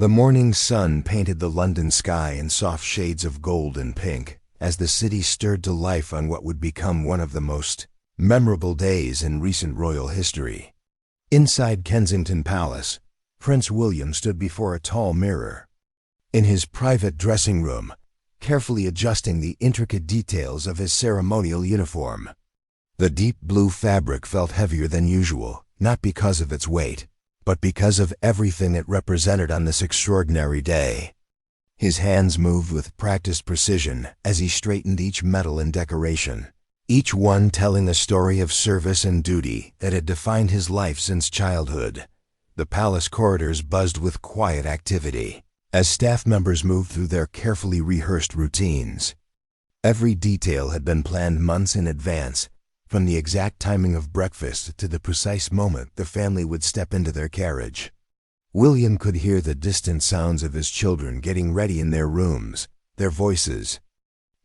The morning sun painted the London sky in soft shades of gold and pink as the city stirred to life on what would become one of the most memorable days in recent royal history. Inside Kensington Palace, Prince William stood before a tall mirror. In his private dressing room, carefully adjusting the intricate details of his ceremonial uniform. The deep blue fabric felt heavier than usual, not because of its weight, but because of everything it represented on this extraordinary day. His hands moved with practiced precision as he straightened each medal and decoration, each one telling a story of service and duty that had defined his life since childhood. The palace corridors buzzed with quiet activity as staff members moved through their carefully rehearsed routines. Every detail had been planned months in advance, from the exact timing of breakfast to the precise moment the family would step into their carriage. William could hear the distant sounds of his children getting ready in their rooms, their voices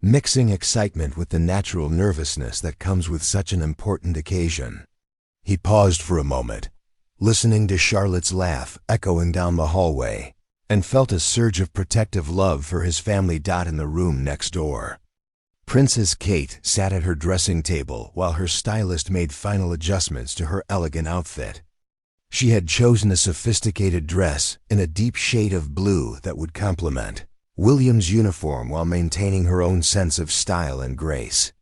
mixing excitement with the natural nervousness that comes with such an important occasion. He paused for a moment, listening to Charlotte's laugh echoing down the hallway, and felt a surge of protective love for his family in the room next door. Princess Kate sat at her dressing table while her stylist made final adjustments to her elegant outfit. She had chosen a sophisticated dress in a deep shade of blue that would complement William's uniform while maintaining her own sense of style and grace.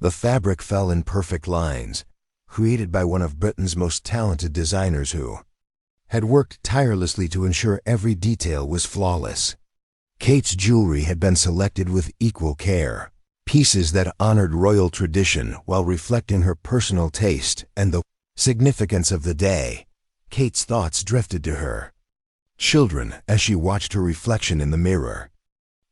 The fabric fell in perfect lines, created by one of Britain's most talented designers who had worked tirelessly to ensure every detail was flawless. Kate's jewelry had been selected with equal care, pieces that honored royal tradition while reflecting her personal taste and the significance of the day. Kate's thoughts drifted to her children as she watched her reflection in the mirror.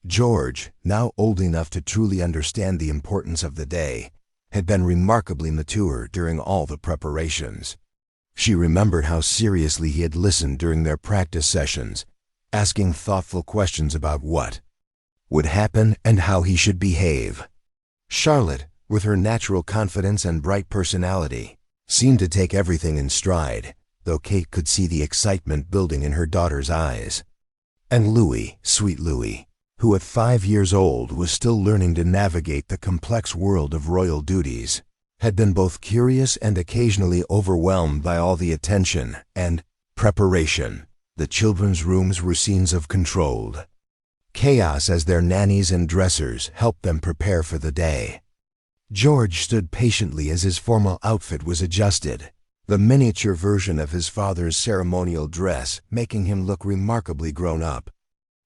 George, now old enough to truly understand the importance of the day, had been remarkably mature during all the preparations. She remembered how seriously he had listened during their practice sessions, asking thoughtful questions about what would happen and how he should behave. Charlotte, with her natural confidence and bright personality, seemed to take everything in stride, though Kate could see the excitement building in her daughter's eyes. And Louis, sweet Louis, who at 5 years old was still learning to navigate the complex world of royal duties, had been both curious and occasionally overwhelmed by all the attention and preparation. The children's rooms were scenes of controlled chaos as their nannies and dressers helped them prepare for the day. George stood patiently as his formal outfit was adjusted, the miniature version of his father's ceremonial dress making him look remarkably grown up.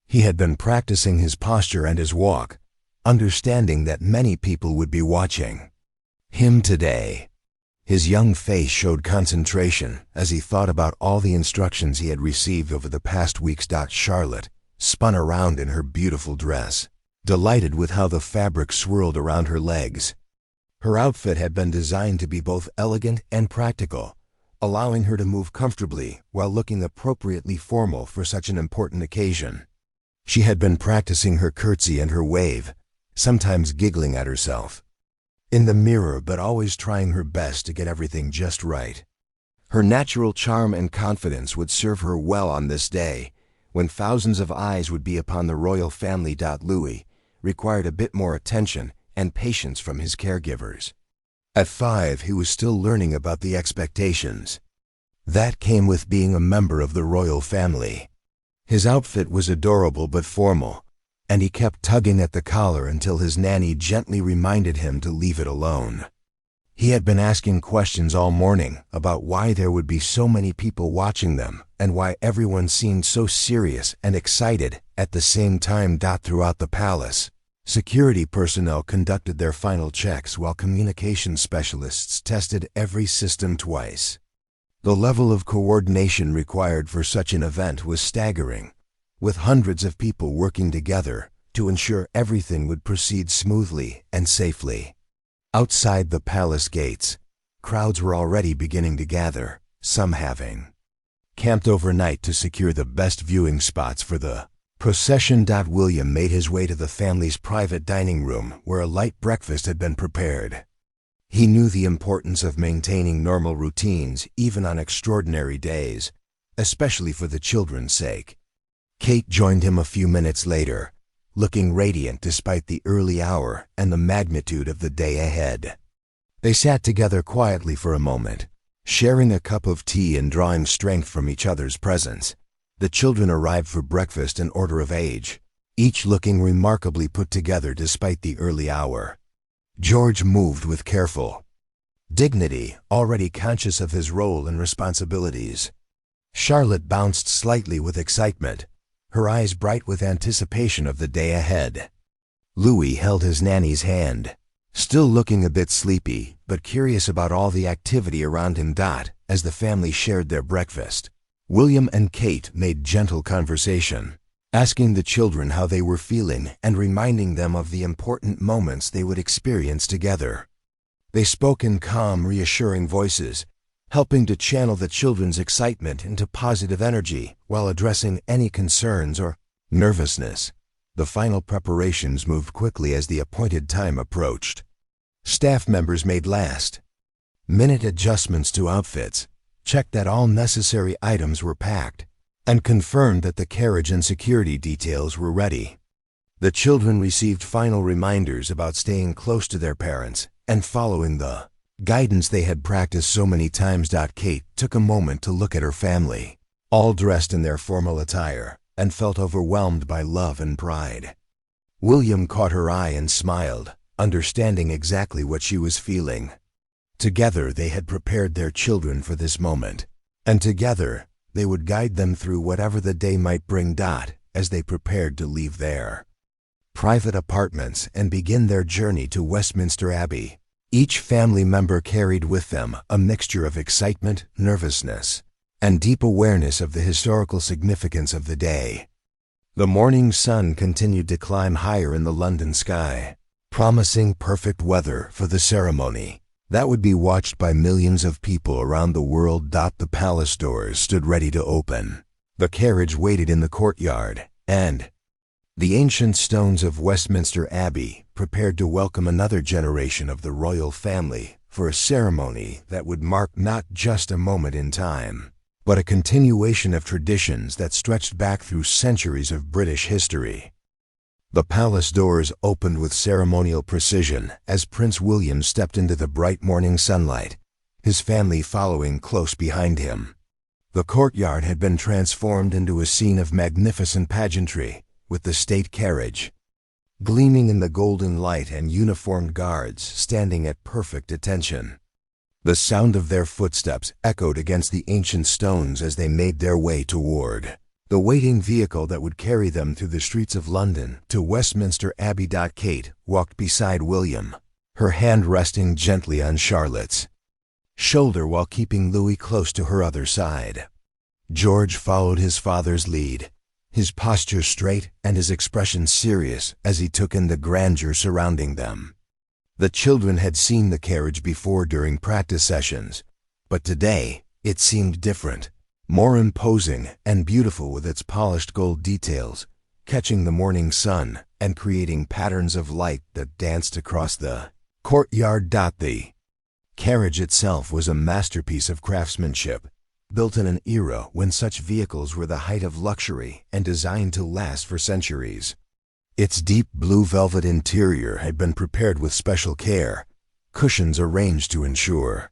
He had been practicing his posture and his walk, understanding that many people would be watching him today. His young face showed concentration as he thought about all the instructions he had received over the past weeks. Charlotte spun around in her beautiful dress, delighted with how the fabric swirled around her legs. Her outfit had been designed to be both elegant and practical, allowing her to move comfortably while looking appropriately formal for such an important occasion. She had been practicing her curtsy and her wave, sometimes giggling at herself in the mirror but always trying her best to get everything just right. Her natural charm and confidence would serve her well on this day, when thousands of eyes would be upon the royal family. Louis required a bit more attention and patience from his caregivers. At 5, he was still learning about the expectations that came with being a member of the royal family. His outfit was adorable but formal, and he kept tugging at the collar until his nanny gently reminded him to leave it alone. He had been asking questions all morning about why there would be so many people watching them and why everyone seemed so serious and excited at the same time. Throughout the palace, security personnel conducted their final checks while communication specialists tested every system twice. The level of coordination required for such an event was staggering, with hundreds of people working together to ensure everything would proceed smoothly and safely. Outside the palace gates, crowds were already beginning to gather, some having camped overnight to secure the best viewing spots for the procession. William made his way to the family's private dining room where a light breakfast had been prepared. He knew the importance of maintaining normal routines even on extraordinary days, especially for the children's sake. Kate joined him a few minutes later, looking radiant despite the early hour and the magnitude of the day ahead. They sat together quietly for a moment, sharing a cup of tea and drawing strength from each other's presence. The children arrived for breakfast in order of age, each looking remarkably put together despite the early hour. George moved with careful dignity, already conscious of his role and responsibilities. Charlotte bounced slightly with excitement, her eyes bright with anticipation of the day ahead. Louis held his nanny's hand, still looking a bit sleepy, but curious about all the activity around him. As the family shared their breakfast, William and Kate made gentle conversation, asking the children how they were feeling and reminding them of the important moments they would experience together. They spoke in calm, reassuring voices, helping to channel the children's excitement into positive energy while addressing any concerns or nervousness. The final preparations moved quickly as the appointed time approached. Staff members made last-minute adjustments to outfits, checked that all necessary items were packed, and confirmed that the carriage and security details were ready. The children received final reminders about staying close to their parents and following the guidance they had practiced so many times. Kate took a moment to look at her family, all dressed in their formal attire, and felt overwhelmed by love and pride. William caught her eye and smiled, understanding exactly what she was feeling. Together they had prepared their children for this moment, and together they would guide them through whatever the day might bring. As they prepared to leave their private apartments and begin their journey to Westminster Abbey, each family member carried with them a mixture of excitement, nervousness, and deep awareness of the historical significance of the day. The morning sun continued to climb higher in the London sky, promising perfect weather for the ceremony that would be watched by millions of people around the world. The palace doors stood ready to open. The carriage waited in the courtyard, and the ancient stones of Westminster Abbey prepared to welcome another generation of the royal family for a ceremony that would mark not just a moment in time, but a continuation of traditions that stretched back through centuries of British history. The palace doors opened with ceremonial precision as Prince William stepped into the bright morning sunlight, his family following close behind him. The courtyard had been transformed into a scene of magnificent pageantry, with the state carriage gleaming in the golden light and uniformed guards standing at perfect attention. The sound of their footsteps echoed against the ancient stones as they made their way toward the waiting vehicle that would carry them through the streets of London to Westminster Abbey. Kate walked beside William, her hand resting gently on Charlotte's shoulder while keeping Louis close to her other side. George followed his father's lead, his posture straight and his expression serious as he took in the grandeur surrounding them. The children had seen the carriage before during practice sessions, but today it seemed different, more imposing and beautiful with its polished gold details, catching the morning sun and creating patterns of light that danced across the courtyard. The carriage itself was a masterpiece of craftsmanship, built in an era when such vehicles were the height of luxury and designed to last for centuries. Its deep blue velvet interior had been prepared with special care, cushions arranged to ensure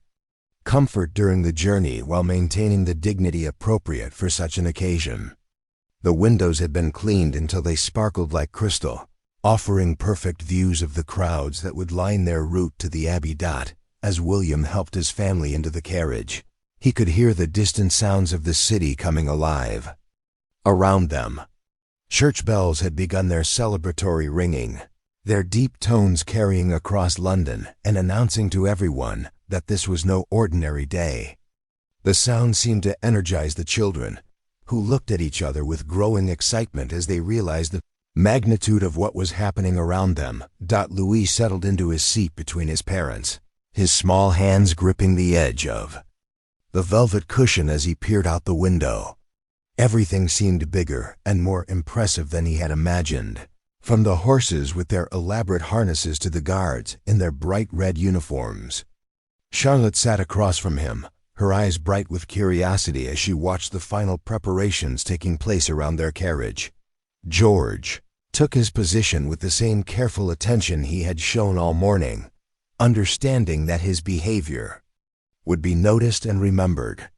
comfort during the journey while maintaining the dignity appropriate for such an occasion. The windows had been cleaned until they sparkled like crystal, offering perfect views of the crowds that would line their route to the Abbey. As William helped his family into the carriage, he could hear the distant sounds of the city coming alive around them. Church bells had begun their celebratory ringing, their deep tones carrying across London and announcing to everyone that this was no ordinary day. The sound seemed to energize the children, who looked at each other with growing excitement as they realized the magnitude of what was happening around them. Louis settled into his seat between his parents, his small hands gripping the edge of the velvet cushion as he peered out the window. Everything seemed bigger and more impressive than he had imagined, from the horses with their elaborate harnesses to the guards in their bright red uniforms. Charlotte sat across from him, her eyes bright with curiosity as she watched the final preparations taking place around their carriage. George took his position with the same careful attention he had shown all morning, understanding that his behavior would be noticed and remembered.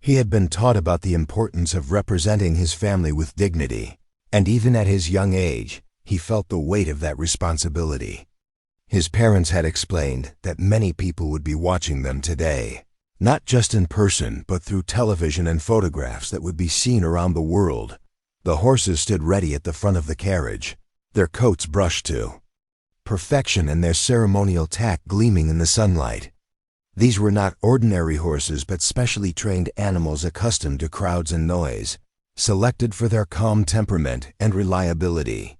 He had been taught about the importance of representing his family with dignity, and even at his young age, he felt the weight of that responsibility. His parents had explained that many people would be watching them today, not just in person but through television and photographs that would be seen around the world. The horses stood ready at the front of the carriage, their coats brushed to perfection and their ceremonial tack gleaming in the sunlight. These were not ordinary horses but specially trained animals accustomed to crowds and noise, selected for their calm temperament and reliability.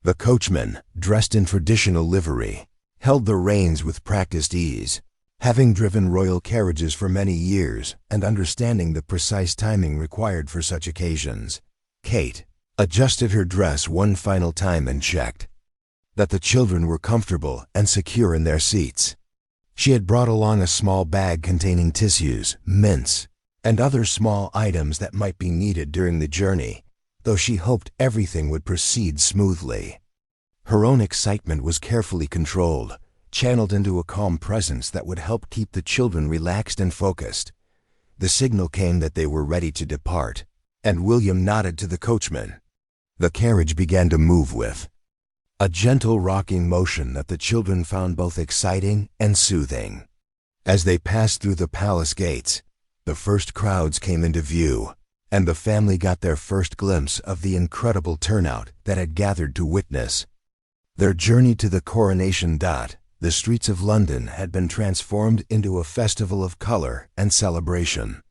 The coachman, dressed in traditional livery, held the reins with practiced ease, having driven royal carriages for many years and understanding the precise timing required for such occasions. Kate adjusted her dress one final time and checked that the children were comfortable and secure in their seats. She had brought along a small bag containing tissues, mints, and other small items that might be needed during the journey, though she hoped everything would proceed smoothly. Her own excitement was carefully controlled, channeled into a calm presence that would help keep the children relaxed and focused. The signal came that they were ready to depart, and William nodded to the coachman. The carriage began to move with a gentle rocking motion that the children found both exciting and soothing. As they passed through the palace gates, the first crowds came into view, and the family got their first glimpse of the incredible turnout that had gathered to witness their journey to the coronation. The streets of London had been transformed into a festival of color and celebration.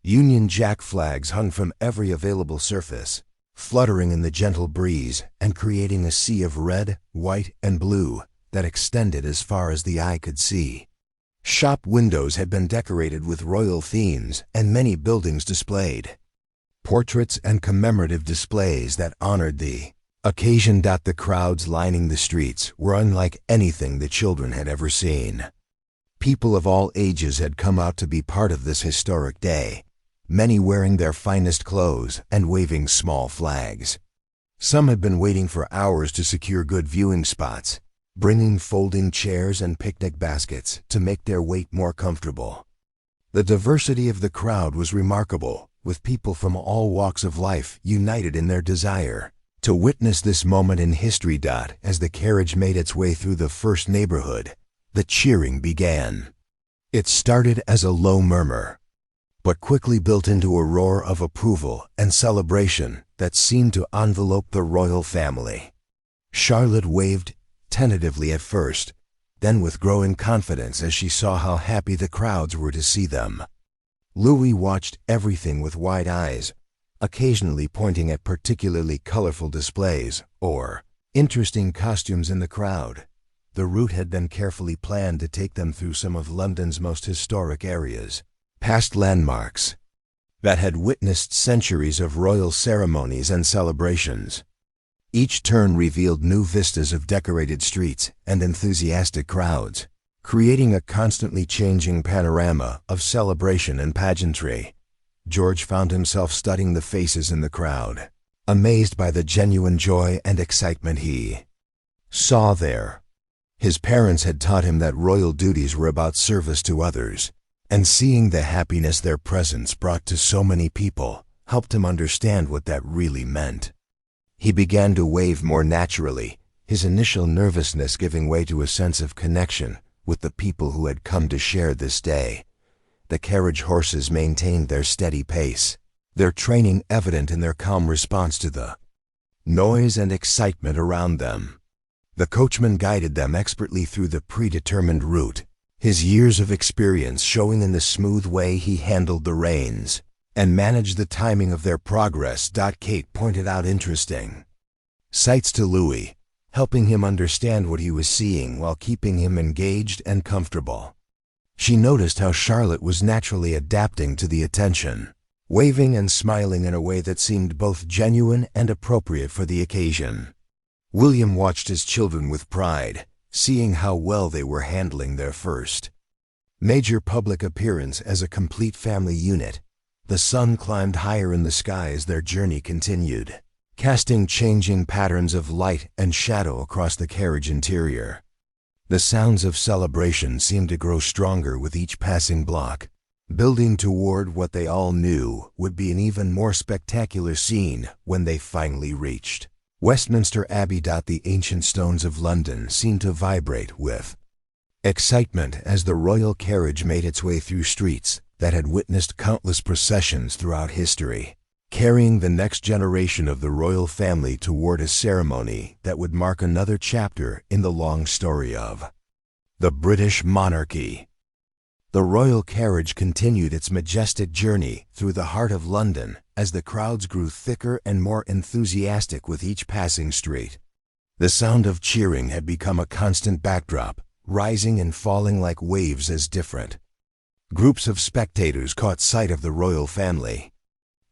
Union Jack flags hung from every available surface, fluttering in the gentle breeze and creating a sea of red, white, and blue that extended as far as the eye could see. Shop windows had been decorated with royal themes and many buildings displayed portraits and commemorative displays that honored the occasion. The crowds lining the streets were unlike anything the children had ever seen. People of all ages had come out to be part of this historic day, many wearing their finest clothes and waving small flags. Some had been waiting for hours to secure good viewing spots, bringing folding chairs and picnic baskets to make their wait more comfortable. The diversity of the crowd was remarkable, with people from all walks of life united in their desire to witness this moment in history. As the carriage made its way through the first neighborhood, the cheering began. It started as a low murmur, but quickly built into a roar of approval and celebration that seemed to envelope the royal family. Charlotte waved tentatively at first, then with growing confidence as she saw how happy the crowds were to see them. Louis watched everything with wide eyes, occasionally pointing at particularly colorful displays or interesting costumes in the crowd. The route had been carefully planned to take them through some of London's most historic areas, past landmarks that had witnessed centuries of royal ceremonies and celebrations. Each turn revealed new vistas of decorated streets and enthusiastic crowds, creating a constantly changing panorama of celebration and pageantry. George found himself studying the faces in the crowd, amazed by the genuine joy and excitement he saw there. His parents had taught him that royal duties were about service to others, and seeing the happiness their presence brought to so many people helped him understand what that really meant. He began to wave more naturally, his initial nervousness giving way to a sense of connection with the people who had come to share this day. The carriage horses maintained their steady pace, their training evident in their calm response to the noise and excitement around them. The coachman guided them expertly through the predetermined route, his years of experience showing in the smooth way he handled the reins and managed the timing of their progress. Kate pointed out interesting sights to Louis, helping him understand what he was seeing while keeping him engaged and comfortable. She noticed how Charlotte was naturally adapting to the attention, waving and smiling in a way that seemed both genuine and appropriate for the occasion. William watched his children with pride, seeing how well they were handling their first major public appearance as a complete family unit. The sun climbed higher in the sky as their journey continued, casting changing patterns of light and shadow across the carriage interior. The sounds of celebration seemed to grow stronger with each passing block, building toward what they all knew would be an even more spectacular scene when they finally reached Westminster Abbey. The ancient stones of London seemed to vibrate with excitement as the royal carriage made its way through streets that had witnessed countless processions throughout history, carrying the next generation of the royal family toward a ceremony that would mark another chapter in the long story of the British monarchy. The royal carriage continued its majestic journey through the heart of London as the crowds grew thicker and more enthusiastic with each passing street. The sound of cheering had become a constant backdrop, rising and falling like waves as different groups of spectators caught sight of the royal family.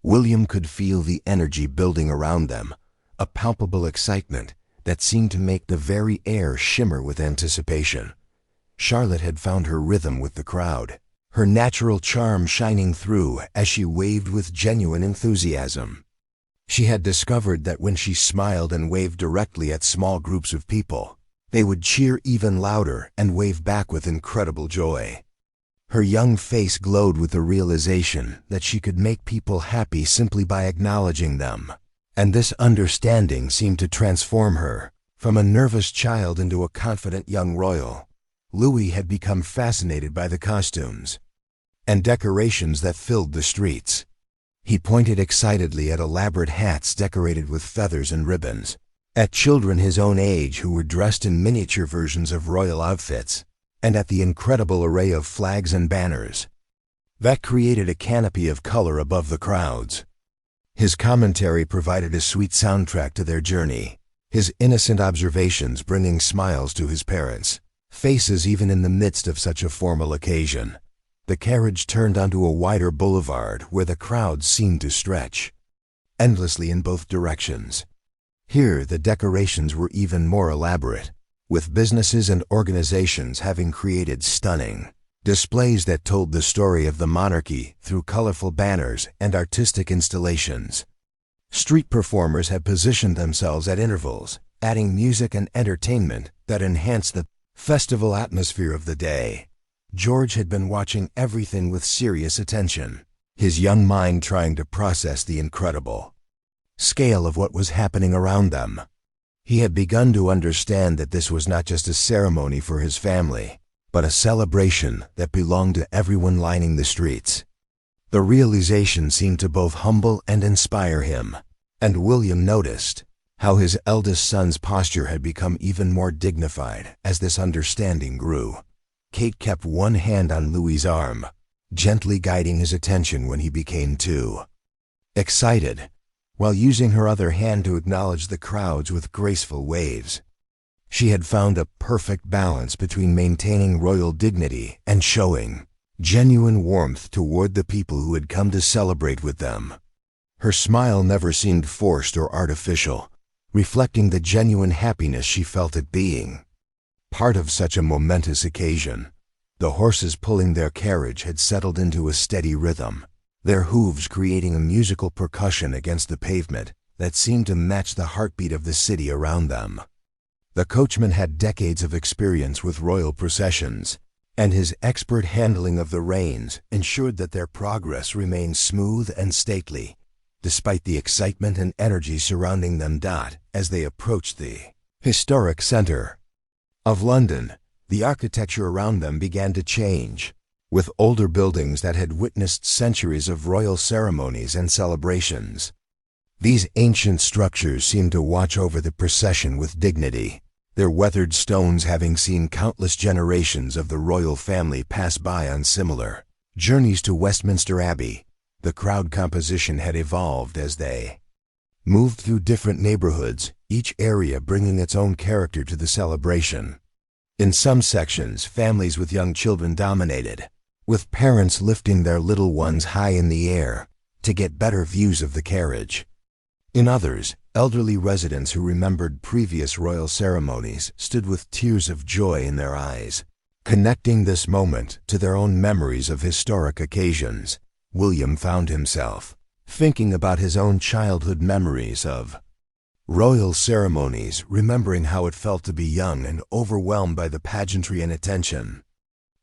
William could feel the energy building around them, a palpable excitement that seemed to make the very air shimmer with anticipation. Charlotte had found her rhythm with the crowd, her natural charm shining through as she waved with genuine enthusiasm. She had discovered that when she smiled and waved directly at small groups of people, they would cheer even louder and wave back with incredible joy. Her young face glowed with the realization that she could make people happy simply by acknowledging them, and this understanding seemed to transform her from a nervous child into a confident young royal. Louis had become fascinated by the costumes and decorations that filled the streets. He pointed excitedly at elaborate hats decorated with feathers and ribbons, at children his own age who were dressed in miniature versions of royal outfits, and at the incredible array of flags and banners that created a canopy of color above the crowds. His commentary provided a sweet soundtrack to their journey, his innocent observations bringing smiles to his parents' faces even in the midst of such a formal occasion. The carriage turned onto a wider boulevard where the crowds seemed to stretch endlessly in both directions. Here the decorations were even more elaborate, with businesses and organizations having created stunning displays that told the story of the monarchy through colorful banners and artistic installations. Street performers had positioned themselves at intervals, adding music and entertainment that enhanced the festival atmosphere of the day. George had been watching everything with serious attention, his young mind trying to process the incredible scale of what was happening around them. He had begun to understand that this was not just a ceremony for his family, but a celebration that belonged to everyone lining the streets. The realization seemed to both humble and inspire him, and William noticed how his eldest son's posture had become even more dignified as this understanding grew. Kate kept one hand on Louis's arm, gently guiding his attention when he became too excited, while using her other hand to acknowledge the crowds with graceful waves. She had found a perfect balance between maintaining royal dignity and showing genuine warmth toward the people who had come to celebrate with them. Her smile never seemed forced or artificial, reflecting the genuine happiness she felt at being part of such a momentous occasion. The horses pulling their carriage had settled into a steady rhythm, their hooves creating a musical percussion against the pavement that seemed to match the heartbeat of the city around them. The coachman had decades of experience with royal processions, and his expert handling of the reins ensured that their progress remained smooth and stately, despite the excitement and energy surrounding them. As they approached the historic center of London, the architecture around them began to change, with older buildings that had witnessed centuries of royal ceremonies and celebrations. These ancient structures seemed to watch over the procession with dignity, their weathered stones having seen countless generations of the royal family pass by on similar journeys to Westminster Abbey. The crowd composition had evolved as they moved through different neighborhoods, each area bringing its own character to the celebration. In some sections, families with young children dominated, with parents lifting their little ones high in the air to get better views of the carriage. In others, elderly residents who remembered previous royal ceremonies stood with tears of joy in their eyes, Connecting this moment to their own memories of historic occasions, William found himself thinking about his own childhood memories of royal ceremonies, remembering how it felt to be young and overwhelmed by the pageantry and attention.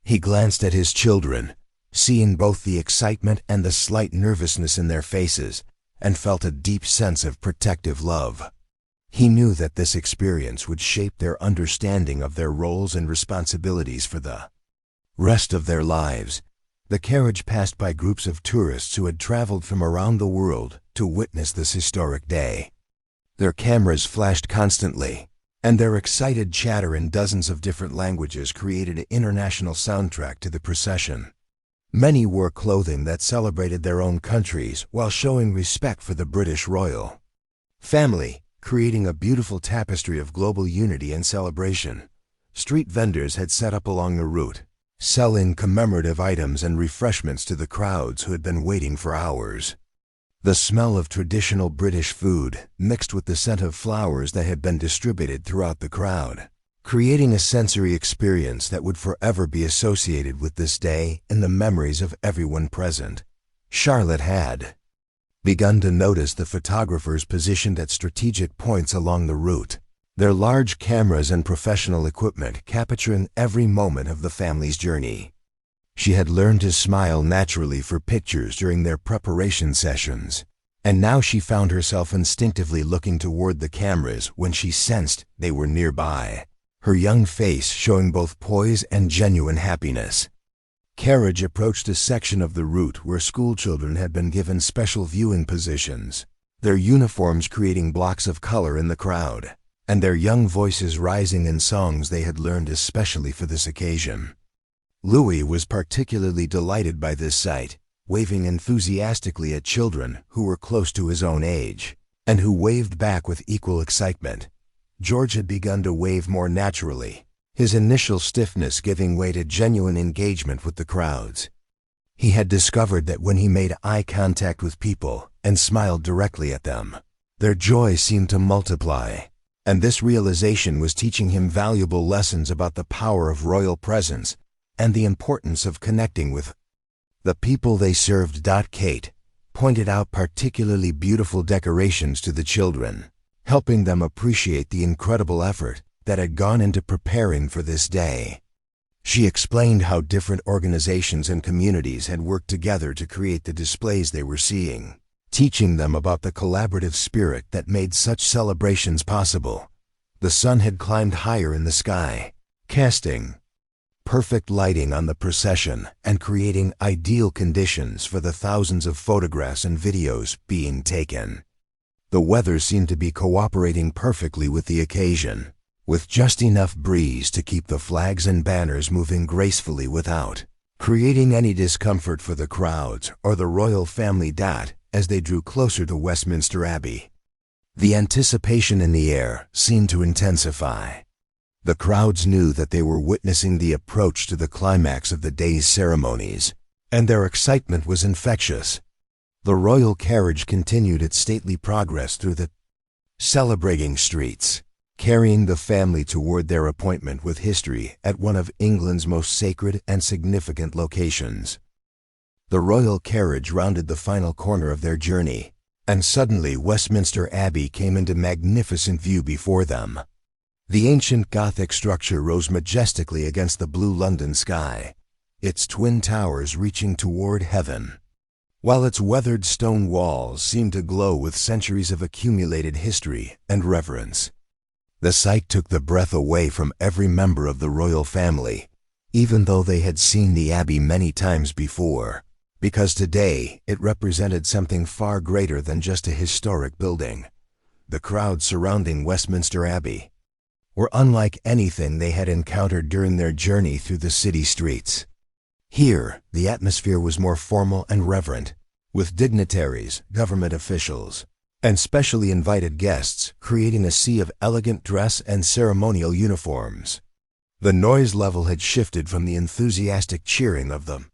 He glanced at his children, seeing both the excitement and the slight nervousness in their faces, and felt a deep sense of protective love. He knew that this experience would shape their understanding of their roles and responsibilities for the rest of their lives. The carriage passed by groups of tourists who had traveled from around the world to witness this historic day. Their cameras flashed constantly, and their excited chatter in dozens of different languages created an international soundtrack to the procession. Many wore clothing that celebrated their own countries while showing respect for the British royal family, creating a beautiful tapestry of global unity and celebration. Street vendors had set up along the route, selling commemorative items and refreshments to the crowds who had been waiting for hours. The smell of traditional British food mixed with the scent of flowers that had been distributed throughout the crowd, creating a sensory experience that would forever be associated with this day in the memories of everyone present. Charlotte had begun to notice the photographers positioned at strategic points along the route, their large cameras and professional equipment capturing every moment of the family's journey. She had learned to smile naturally for pictures during their preparation sessions, and now she found herself instinctively looking toward the cameras when she sensed they were nearby, her young face showing both poise and genuine happiness. Carriage approached a section of the route where schoolchildren had been given special viewing positions, their uniforms creating blocks of color in the crowd, and their young voices rising in songs they had learned especially for this occasion. Louis was particularly delighted by this sight, waving enthusiastically at children who were close to his own age, and who waved back with equal excitement. George had begun to wave more naturally, his initial stiffness giving way to genuine engagement with the crowds. He had discovered that when he made eye contact with people and smiled directly at them, their joy seemed to multiply, and this realization was teaching him valuable lessons about the power of royal presence and the importance of connecting with the people they served. Kate pointed out particularly beautiful decorations to the children, helping them appreciate the incredible effort that had gone into preparing for this day. She explained how different organizations and communities had worked together to create the displays they were seeing, teaching them about the collaborative spirit that made such celebrations possible. The sun had climbed higher in the sky, casting perfect lighting on the procession and creating ideal conditions for the thousands of photographs and videos being taken. The weather seemed to be cooperating perfectly with the occasion, with just enough breeze to keep the flags and banners moving gracefully without creating any discomfort for the crowds or the royal family. As they drew closer to Westminster Abbey, the anticipation in the air seemed to intensify. The crowds knew that they were witnessing the approach to the climax of the day's ceremonies, and their excitement was infectious. The royal carriage continued its stately progress through the celebrating streets, carrying the family toward their appointment with history at one of England's most sacred and significant locations. The royal carriage rounded the final corner of their journey, and suddenly Westminster Abbey came into magnificent view before them. The ancient Gothic structure rose majestically against the blue London sky, its twin towers reaching toward heaven, while its weathered stone walls seemed to glow with centuries of accumulated history and reverence. The sight took the breath away from every member of the royal family, even though they had seen the Abbey many times before, because today it represented something far greater than just a historic building. The crowds surrounding Westminster Abbey were unlike anything they had encountered during their journey through the city streets. Here, the atmosphere was more formal and reverent, with dignitaries, government officials, and specially invited guests creating a sea of elegant dress and ceremonial uniforms. The noise level had shifted from the enthusiastic cheering of the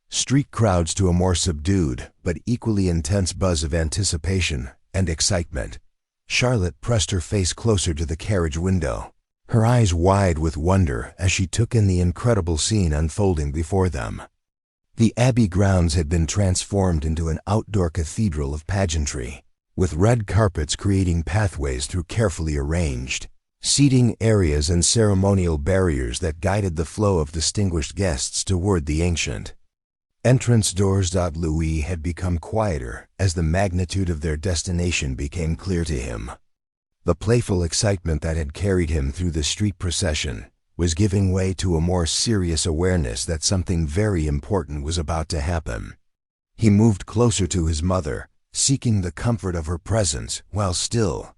street crowds to a more subdued but equally intense buzz of anticipation and excitement. Charlotte pressed her face closer to the carriage window, her eyes wide with wonder as she took in the incredible scene unfolding before them. The Abbey grounds had been transformed into an outdoor cathedral of pageantry, with red carpets creating pathways through carefully arranged seating areas and ceremonial barriers that guided the flow of distinguished guests toward the ancient entrance doors. Louis had become quieter as the magnitude of their destination became clear to him. The playful excitement that had carried him through the street procession was giving way to a more serious awareness that something very important was about to happen. He moved closer to his mother, seeking the comfort of her presence while still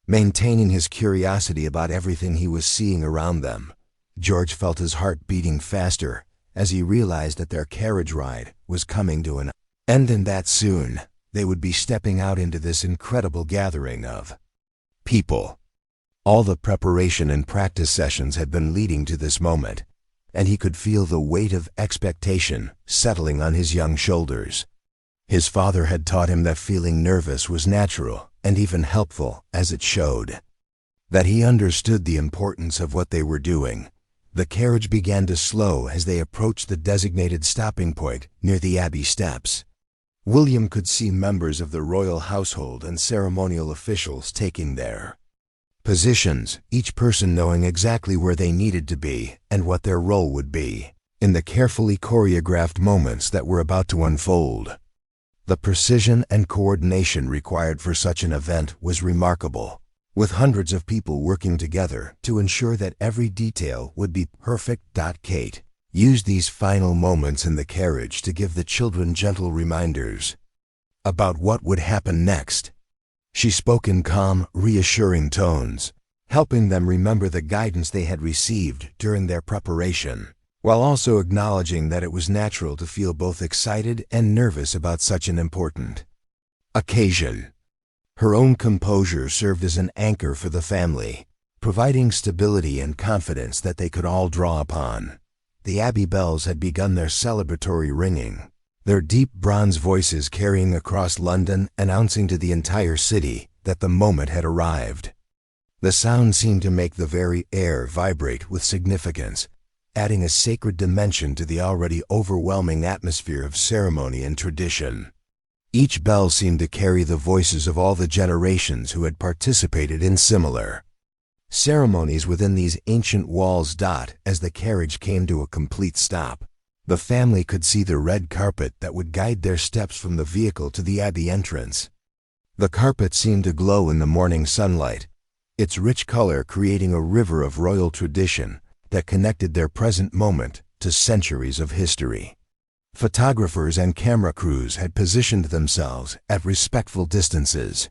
maintaining his curiosity about everything he was seeing around them. George felt his heart beating faster as he realized that their carriage ride was coming to an end and that soon they would be stepping out into this incredible gathering of people. All the preparation and practice sessions had been leading to this moment, and he could feel the weight of expectation settling on his young shoulders. His father had taught him that feeling nervous was natural and even helpful, as it showed that he understood the importance of what they were doing. The carriage began to slow as they approached the designated stopping point near the Abbey steps. William could see members of the royal household and ceremonial officials taking their positions, each person knowing exactly where they needed to be and what their role would be in the carefully choreographed moments that were about to unfold. The precision and coordination required for such an event was remarkable, with hundreds of people working together to ensure that every detail would be perfect. Kate used these final moments in the carriage to give the children gentle reminders about what would happen next. She spoke in calm, reassuring tones, helping them remember the guidance they had received during their preparation, while also acknowledging that it was natural to feel both excited and nervous about such an important occasion. Her own composure served as an anchor for the family, providing stability and confidence that they could all draw upon. The Abbey bells had begun their celebratory ringing, their deep bronze voices carrying across London, announcing to the entire city that the moment had arrived. The sound seemed to make the very air vibrate with significance, adding a sacred dimension to the already overwhelming atmosphere of ceremony and tradition. Each bell seemed to carry the voices of all the generations who had participated in similar ceremonies within these ancient walls. As the carriage came to a complete stop, the family could see the red carpet that would guide their steps from the vehicle to the Abbey entrance. The carpet seemed to glow in the morning sunlight, its rich color creating a river of royal tradition that connected their present moment to centuries of history. Photographers and camera crews had positioned themselves at respectful distances,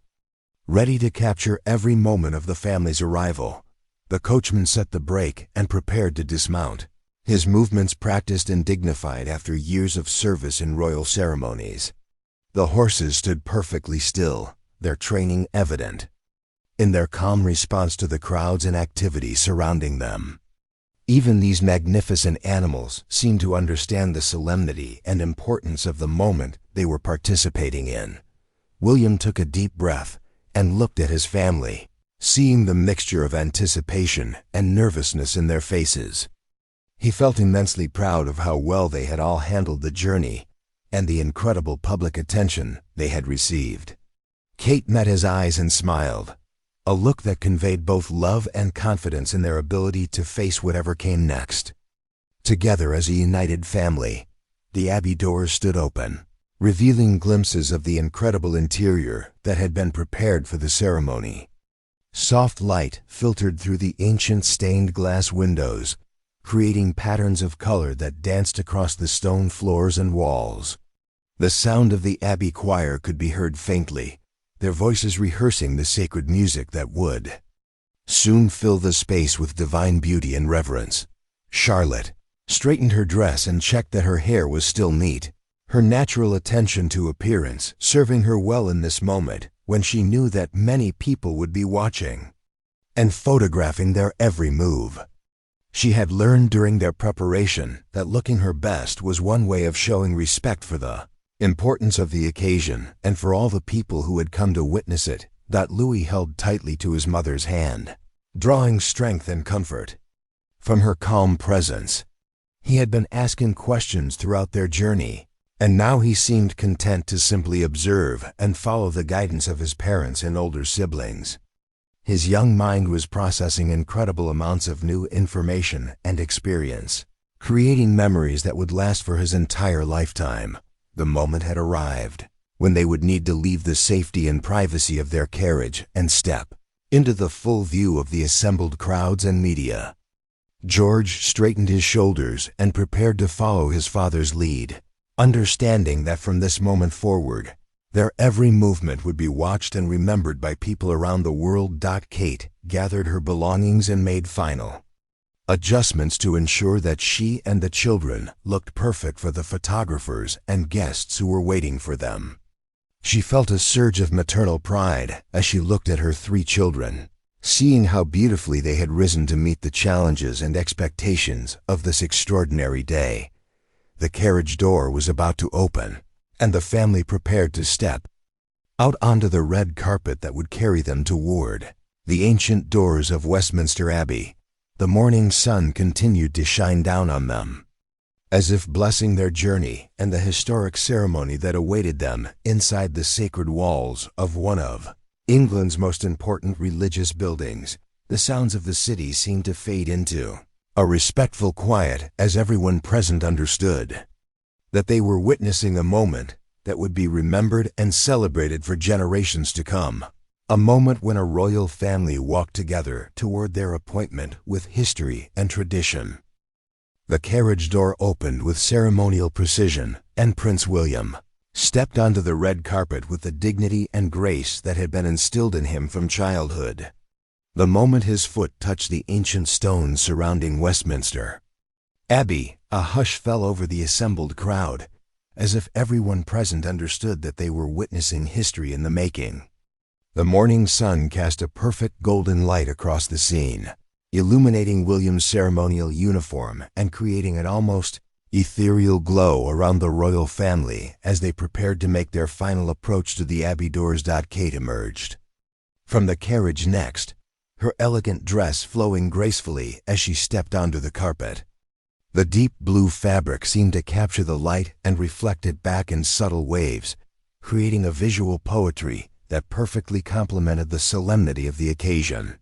ready to capture every moment of the family's arrival. The coachman set the brake and prepared to dismount, his movements practiced and dignified after years of service in royal ceremonies. The horses stood perfectly still, their training evident in their calm response to the crowds and activity surrounding them. Even these magnificent animals seemed to understand the solemnity and importance of the moment they were participating in. William took a deep breath and looked at his family, seeing the mixture of anticipation and nervousness in their faces. He felt immensely proud of how well they had all handled the journey and the incredible public attention they had received. Kate met his eyes and smiled, a look that conveyed both love and confidence in their ability to face whatever came next. Together as a united family, the Abbey doors stood open, revealing glimpses of the incredible interior that had been prepared for the ceremony. Soft light filtered through the ancient stained glass windows, creating patterns of color that danced across the stone floors and walls. The sound of the Abbey choir could be heard faintly, their voices rehearsing the sacred music that would soon fill the space with divine beauty and reverence. Charlotte straightened her dress and checked that her hair was still neat, her natural attention to appearance serving her well in this moment when she knew that many people would be watching and photographing their every move. She had learned during their preparation that looking her best was one way of showing respect for the importance of the occasion and for all the people who had come to witness it. Louis held tightly to his mother's hand, drawing strength and comfort from her calm presence. He had been asking questions throughout their journey, and now he seemed content to simply observe and follow the guidance of his parents and older siblings. His young mind was processing incredible amounts of new information and experience, creating memories that would last for his entire lifetime. The moment had arrived when they would need to leave the safety and privacy of their carriage and step into the full view of the assembled crowds and media. George straightened his shoulders and prepared to follow his father's lead, understanding that from this moment forward, their every movement would be watched and remembered by people around the world. Kate gathered her belongings and made final adjustments to ensure that she and the children looked perfect for the photographers and guests who were waiting for them. She felt a surge of maternal pride as she looked at her 3 children, seeing how beautifully they had risen to meet the challenges and expectations of this extraordinary day. The carriage door was about to open, and the family prepared to step out onto the red carpet that would carry them toward the ancient doors of Westminster Abbey. The morning sun continued to shine down on them, as if blessing their journey and the historic ceremony that awaited them inside the sacred walls of one of England's most important religious buildings. The sounds of the city seemed to fade into a respectful quiet as everyone present understood that they were witnessing a moment that would be remembered and celebrated for generations to come. A moment when a royal family walked together toward their appointment with history and tradition. The carriage door opened with ceremonial precision, and Prince William stepped onto the red carpet with the dignity and grace that had been instilled in him from childhood. The moment his foot touched the ancient stones surrounding Westminster Abbey, a hush fell over the assembled crowd, as if everyone present understood that they were witnessing history in the making. The morning sun cast a perfect golden light across the scene, illuminating William's ceremonial uniform and creating an almost ethereal glow around the royal family as they prepared to make their final approach to the Abbey doors. Kate emerged from the carriage next, her elegant dress flowing gracefully as she stepped onto the carpet. The deep blue fabric seemed to capture the light and reflect it back in subtle waves, creating a visual poetry that perfectly complemented the solemnity of the occasion.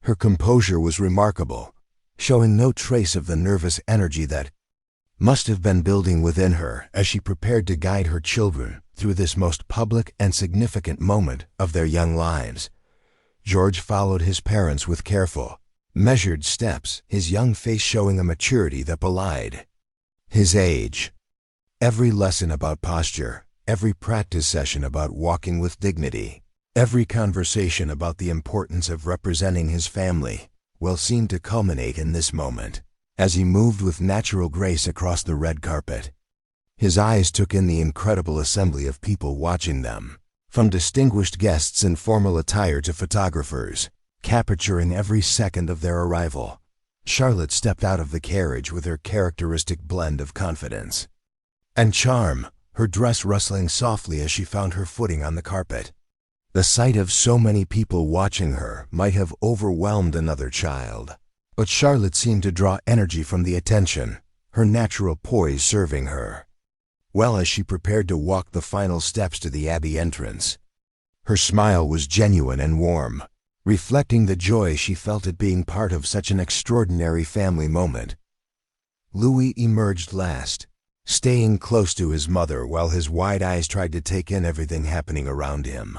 Her composure was remarkable, showing no trace of the nervous energy that must have been building within her as she prepared to guide her children through this most public and significant moment of their young lives. George followed his parents with careful, measured steps, his young face showing a maturity that belied his age. Every lesson about posture, every practice session about walking with dignity, every conversation about the importance of representing his family seemed to culminate in this moment. As he moved with natural grace across the red carpet, his eyes took in the incredible assembly of people watching them, from distinguished guests in formal attire to photographers, capturing every second of their arrival. Charlotte stepped out of the carriage with her characteristic blend of confidence and charm, her dress rustling softly as she found her footing on the carpet. The sight of so many people watching her might have overwhelmed another child, but Charlotte seemed to draw energy from the attention, her natural poise serving her well as she prepared to walk the final steps to the Abbey entrance. Her smile was genuine and warm, reflecting the joy she felt at being part of such an extraordinary family moment. Louis emerged last, staying close to his mother while his wide eyes tried to take in everything happening around him.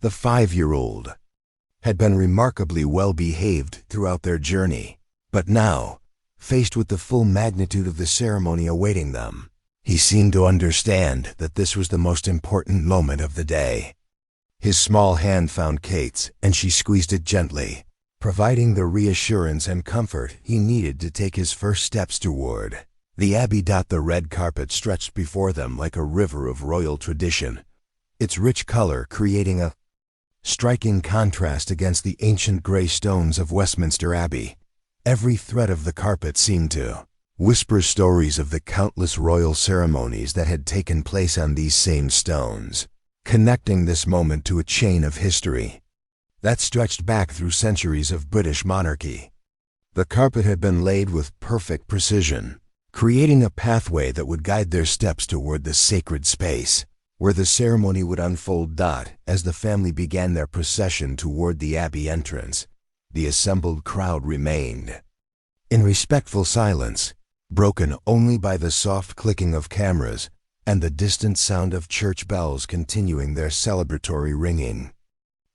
The 5-year-old had been remarkably well behaved throughout their journey, but now, faced with the full magnitude of the ceremony awaiting them, he seemed to understand that this was the most important moment of the day. His small hand found Kate's, and she squeezed it gently, providing the reassurance and comfort he needed to take his first steps toward the Abbey. The red carpet stretched before them like a river of royal tradition, its rich color creating a striking contrast against the ancient gray stones of Westminster Abbey. Every thread of the carpet seemed to whisper stories of the countless royal ceremonies that had taken place on these same stones, connecting this moment to a chain of history. that stretched back through centuries of British monarchy. The carpet had been laid with perfect precision, creating a pathway that would guide their steps toward the sacred space, where the ceremony would unfold. As the family began their procession toward the Abbey entrance, the assembled crowd remained in respectful silence, broken only by the soft clicking of cameras and the distant sound of church bells continuing their celebratory ringing.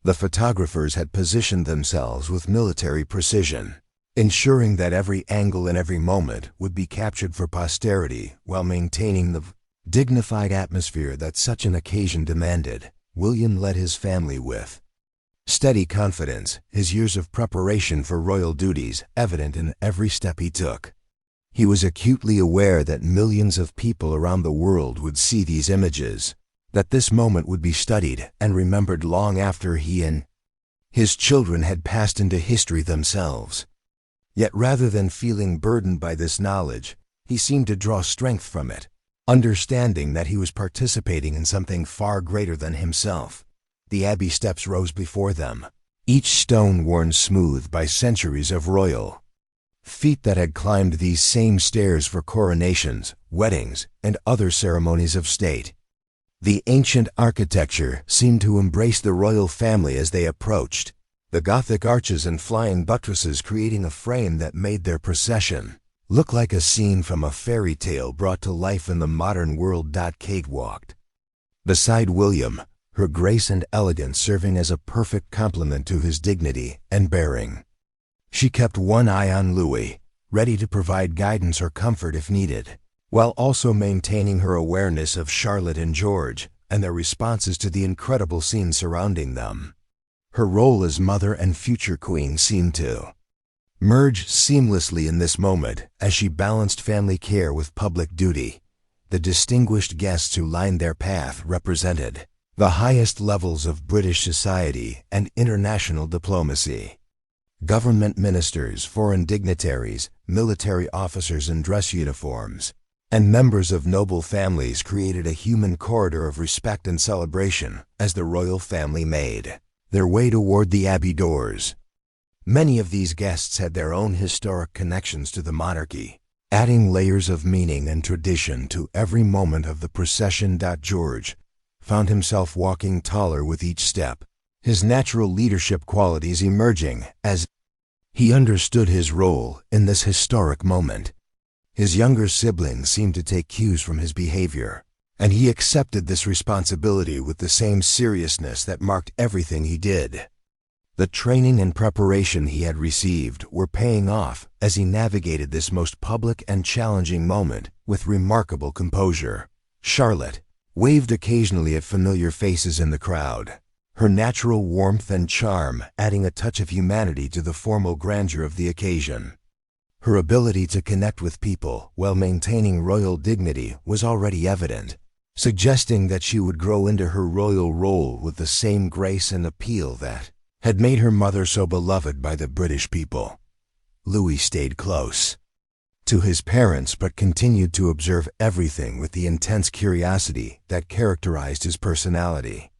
The photographers had positioned themselves with military precision, ensuring that every angle and every moment would be captured for posterity while maintaining the dignified atmosphere that such an occasion demanded. William led his family with steady confidence, his years of preparation for royal duties evident in every step he took. He was acutely aware that millions of people around the world would see these images, that this moment would be studied and remembered long after he and his children had passed into history themselves. Yet rather than feeling burdened by this knowledge, he seemed to draw strength from it, understanding that he was participating in something far greater than himself. The Abbey steps rose before them, each stone worn smooth by centuries of royal feet that had climbed these same stairs for coronations, weddings, and other ceremonies of state. The ancient architecture seemed to embrace the royal family as they approached, the Gothic arches and flying buttresses creating a frame that made their procession look like a scene from a fairy tale brought to life in the modern world. Kate walked beside William, her grace and elegance serving as a perfect complement to his dignity and bearing. She kept one eye on Louis, ready to provide guidance or comfort if needed, while also maintaining her awareness of Charlotte and George and their responses to the incredible scene surrounding them. Her role as mother and future queen seemed to merge seamlessly in this moment as she balanced family care with public duty. The distinguished guests who lined their path represented the highest levels of British society and international diplomacy. Government ministers, foreign dignitaries, military officers in dress uniforms, and members of noble families created a human corridor of respect and celebration as the royal family made their way toward the Abbey doors. Many of these guests had their own historic connections to the monarchy, adding layers of meaning and tradition to every moment of the procession. George found himself walking taller with each step, his natural leadership qualities emerging as he understood his role in this historic moment. His younger siblings seemed to take cues from his behavior, and he accepted this responsibility with the same seriousness that marked everything he did. The training and preparation he had received were paying off as he navigated this most public and challenging moment with remarkable composure. Charlotte waved occasionally at familiar faces in the crowd, her natural warmth and charm adding a touch of humanity to the formal grandeur of the occasion. Her ability to connect with people while maintaining royal dignity was already evident, suggesting that she would grow into her royal role with the same grace and appeal that had made her mother so beloved by the British people. Louis stayed close to his parents but continued to observe everything with the intense curiosity that characterized his personality.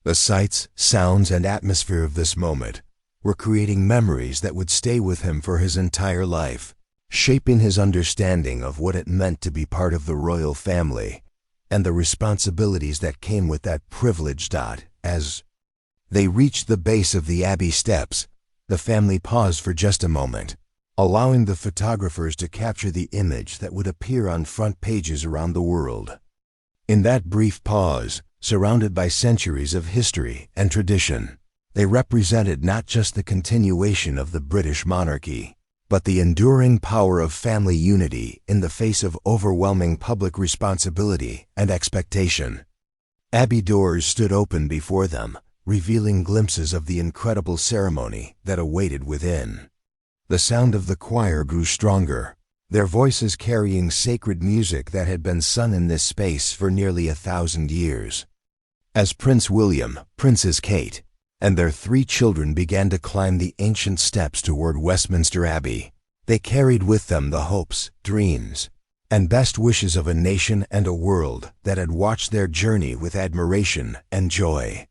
The sights, sounds, and atmosphere of this moment were creating memories that would stay with him for his entire life, shaping his understanding of what it meant to be part of the royal family and the responsibilities that came with that privilege. As they reached the base of the Abbey steps, the family paused for just a moment, allowing the photographers to capture the image that would appear on front pages around the world. In that brief pause, surrounded by centuries of history and tradition, they represented not just the continuation of the British monarchy, but the enduring power of family unity in the face of overwhelming public responsibility and expectation. Abbey doors stood open before them, revealing glimpses of the incredible ceremony that awaited within. The sound of the choir grew stronger, their voices carrying sacred music that had been sung in this space for nearly 1,000 years. As Prince William, Princess Kate, and their 3 children began to climb the ancient steps toward Westminster Abbey, they carried with them the hopes, dreams, and best wishes of a nation and a world that had watched their journey with admiration and joy.